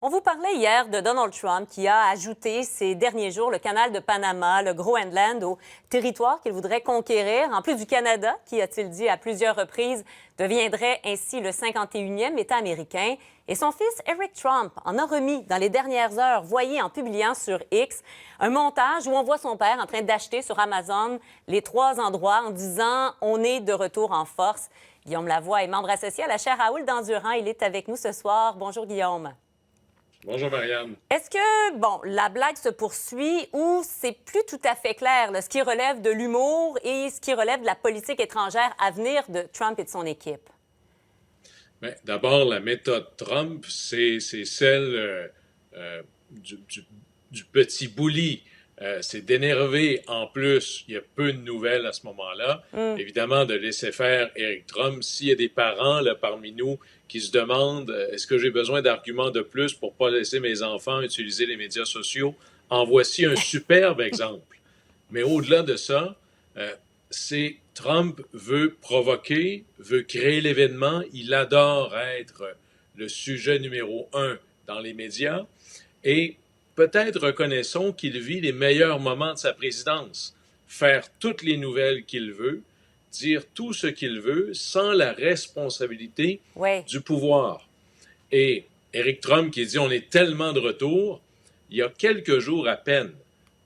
On vous parlait hier de Donald Trump qui a ajouté ces derniers jours le canal de Panama, le Groenland, au territoire qu'il voudrait conquérir. En plus du Canada, qui, a-t-il dit à plusieurs reprises, deviendrait ainsi le 51e État américain. Et son fils Eric Trump en a remis dans les dernières heures. Voyez en publiant sur X un montage où on voit son père en train d'acheter sur Amazon les 3 endroits en disant « On est de retour en force ». Guillaume Lavoie est membre associé à la chaire Raoul d'Endurant. Il est avec nous ce soir. Bonjour Guillaume. Bonjour, Marianne. Est-ce que, la blague se poursuit ou c'est plus tout à fait clair, là, ce qui relève de l'humour et ce qui relève de la politique étrangère à venir de Trump et de son équipe? Bien, d'abord, la méthode Trump, c'est celle du petit bully. C'est d'énerver. En plus, il y a peu de nouvelles à ce moment-là. Évidemment, de laisser faire Eric Trump. S'il y a des parents là, parmi nous qui se demandent est-ce que j'ai besoin d'arguments de plus pour pas laisser mes enfants utiliser les médias sociaux, en voici un superbe exemple. Mais au-delà de ça, c'est Trump veut provoquer, veut créer l'événement. Il adore être le sujet numéro 1 dans les médias. Et peut-être reconnaissons qu'il vit les meilleurs moments de sa présidence. Faire toutes les nouvelles qu'il veut, dire tout ce qu'il veut sans la responsabilité du pouvoir. Et Eric Trump qui dit on est tellement de retour, il y a quelques jours à peine,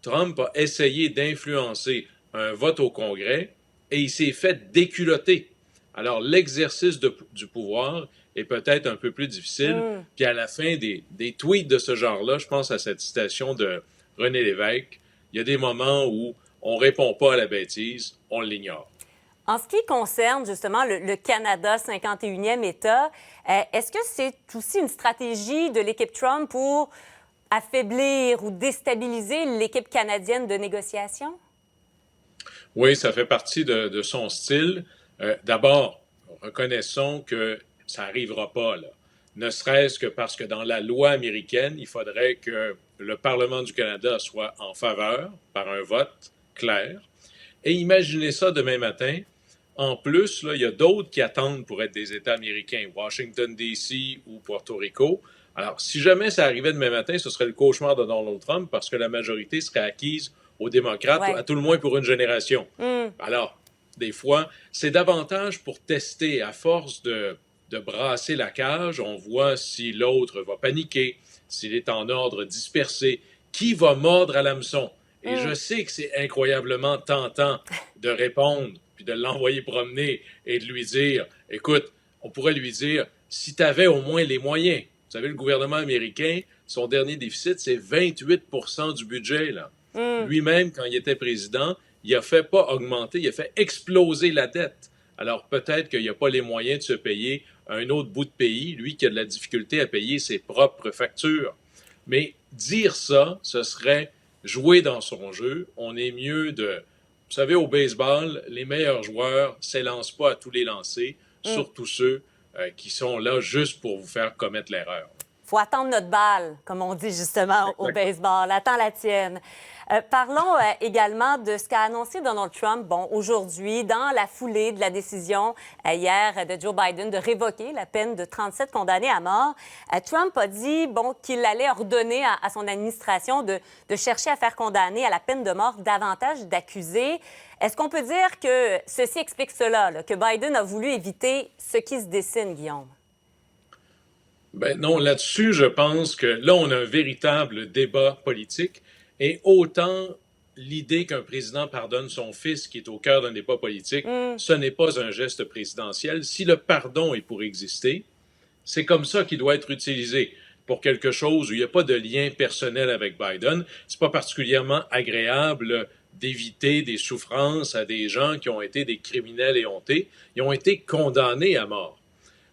Trump a essayé d'influencer un vote au Congrès et il s'est fait déculotter. Alors l'exercice du pouvoir est peut-être un peu plus difficile. Puis à la fin des tweets de ce genre-là, je pense à cette citation de René Lévesque, il y a des moments où on répond pas à la bêtise, on l'ignore. En ce qui concerne justement le Canada, 51e État, est-ce que c'est aussi une stratégie de l'équipe Trump pour affaiblir ou déstabiliser l'équipe canadienne de négociation? Oui, ça fait partie de son style. D'abord, reconnaissons que ça n'arrivera pas, là. Ne serait-ce que parce que dans la loi américaine, il faudrait que le Parlement du Canada soit en faveur par un vote clair. Et imaginez ça demain matin. En plus, là, il y a d'autres qui attendent pour être des États américains, Washington, D.C. ou Puerto Rico. Alors, si jamais ça arrivait demain matin, ce serait le cauchemar de Donald Trump parce que la majorité serait acquise aux démocrates, à tout le moins pour une génération. Alors, des fois, c'est davantage pour tester à force de brasser la cage. On voit si l'autre va paniquer, s'il est en ordre dispersé, qui va mordre à l'hameçon. Et je sais que c'est incroyablement tentant de répondre, puis de l'envoyer promener et de lui dire, écoute, on pourrait lui dire, si tu avais au moins les moyens. Vous savez, le gouvernement américain, son dernier déficit, c'est 28% du budget, là. Lui-même, quand il était président, il a fait pas augmenter, il a fait exploser la dette. Alors peut-être qu'il n'y a pas les moyens de se payer un autre bout de pays, lui qui a de la difficulté à payer ses propres factures. Mais dire ça, ce serait jouer dans son jeu. On est mieux de... Vous savez, au baseball, les meilleurs joueurs ne s'élancent pas à tous les lancers, surtout ceux qui sont là juste pour vous faire commettre l'erreur. Faut attendre notre balle, comme on dit justement au baseball. Attends la tienne. Parlons également de ce qu'a annoncé Donald Trump, aujourd'hui, dans la foulée de la décision hier de Joe Biden de révoquer la peine de 37 condamnés à mort. Trump a dit, qu'il allait ordonner à son administration de chercher à faire condamner à la peine de mort davantage d'accusés. Est-ce qu'on peut dire que ceci explique cela, là, que Biden a voulu éviter ce qui se dessine, Guillaume? Ben non, là-dessus, je pense que là, on a un véritable débat politique. Et autant l'idée qu'un président pardonne son fils, qui est au cœur d'un débat politique, ce n'est pas un geste présidentiel. Si le pardon est pour exister, c'est comme ça qu'il doit être utilisé pour quelque chose où il n'y a pas de lien personnel avec Biden. C'est pas particulièrement agréable d'éviter des souffrances à des gens qui ont été des criminels éhontés. Ils ont été condamnés à mort.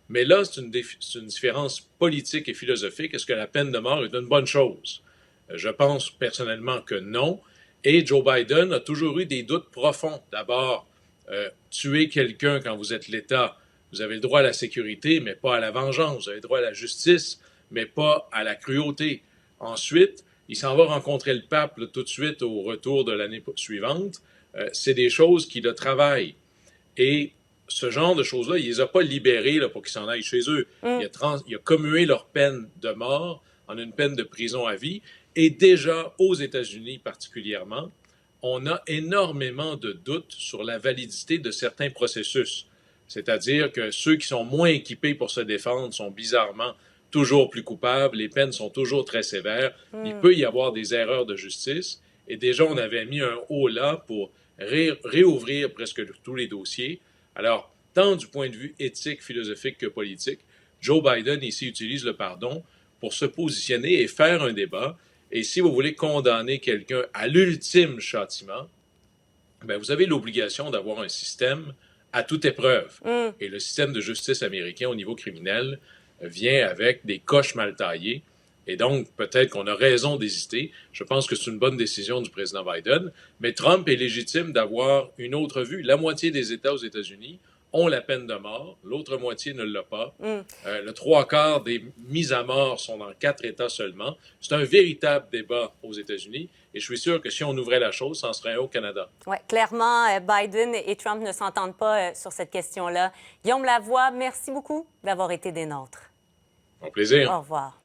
Mais là, c'est une différence politique et philosophique. Est-ce que la peine de mort est une bonne chose? Je pense personnellement que non. Et Joe Biden a toujours eu des doutes profonds. D'abord, tuer quelqu'un quand vous êtes l'État, vous avez le droit à la sécurité, mais pas à la vengeance. Vous avez le droit à la justice, mais pas à la cruauté. Ensuite, il s'en va rencontrer le pape là, tout de suite au retour de l'année suivante. C'est des choses qui le travaillent. Et ce genre de choses-là, il les a pas libérés là, pour qu'ils s'en aillent chez eux. Il a commué leur peine de mort en une peine de prison à vie. Et déjà, aux États-Unis particulièrement, on a énormément de doutes sur la validité de certains processus. C'est-à-dire que ceux qui sont moins équipés pour se défendre sont bizarrement toujours plus coupables, les peines sont toujours très sévères. Il peut y avoir des erreurs de justice. Et déjà, on avait mis un haut là pour réouvrir presque tous les dossiers. Alors, tant du point de vue éthique, philosophique que politique, Joe Biden ici utilise le pardon pour se positionner et faire un débat. Et si vous voulez condamner quelqu'un à l'ultime châtiment, ben vous avez l'obligation d'avoir un système à toute épreuve. Et le système de justice américain au niveau criminel vient avec des coches mal taillées. Et donc, peut-être qu'on a raison d'hésiter. Je pense que c'est une bonne décision du président Biden. Mais Trump est légitime d'avoir une autre vue. La moitié des États aux États-Unis ont la peine de mort. L'autre moitié ne l'a pas. Le trois quarts des mises à mort sont dans 4 États seulement. C'est un véritable débat aux États-Unis. Et je suis sûr que si on ouvrait la chose, ça en serait un au Canada. Oui, clairement, Biden et Trump ne s'entendent pas sur cette question-là. Guillaume Lavoie, merci beaucoup d'avoir été des nôtres. Au plaisir. Au revoir.